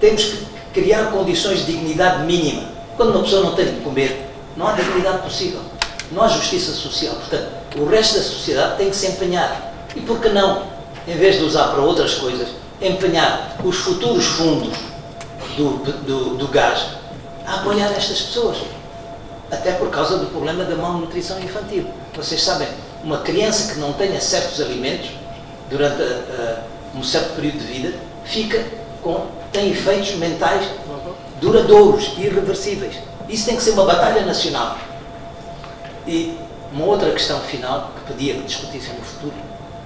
temos que criar condições de dignidade mínima. Quando uma pessoa não tem de comer, não há dignidade possível. Não há justiça social. Portanto, o resto da sociedade tem que se empenhar. E por que não, em vez de usar para outras coisas, empenhar os futuros fundos do gás a apoiar estas pessoas? Até por causa do problema da malnutrição infantil. Vocês sabem, uma criança que não tenha certos alimentos durante um certo período de vida tem efeitos mentais duradouros e irreversíveis. Isso tem que ser uma batalha nacional. E uma outra questão final que pedia que discutissem no futuro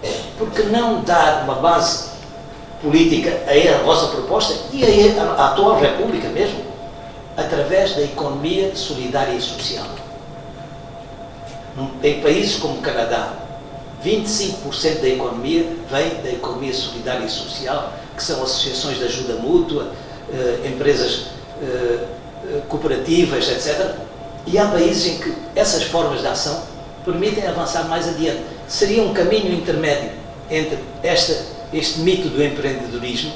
é: por que não dar uma base política a vossa proposta e a atual República mesmo, através da economia solidária e social? Em países como o Canadá, 25% da economia vem da economia solidária e social, que são associações de ajuda mútua, empresas cooperativas, etc. E há países em que essas formas de ação permitem avançar mais adiante. Seria um caminho intermédio entre este mito do empreendedorismo,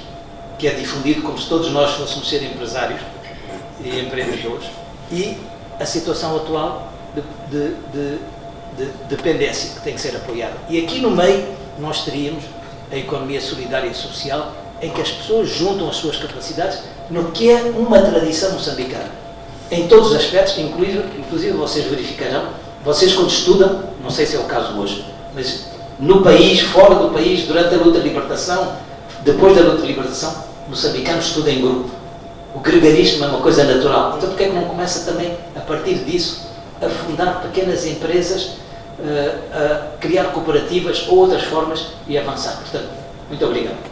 que é difundido como se todos nós fôssemos ser empresários e empreendedores, e a situação atual de dependência que tem que ser apoiada. E aqui no meio nós teríamos a economia solidária e social, em que as pessoas juntam as suas capacidades no que é uma tradição moçambicana, em todos os aspectos, inclusive vocês verificarão, vocês quando estudam, não sei se é o caso hoje, mas no país, fora do país, durante a luta de libertação, depois da luta de libertação, moçambicanos estudam em grupo. O gregarismo é uma coisa natural. Então, porque é que não começa também, a partir disso, a fundar pequenas empresas, a criar cooperativas ou outras formas e avançar? Portanto, muito obrigado.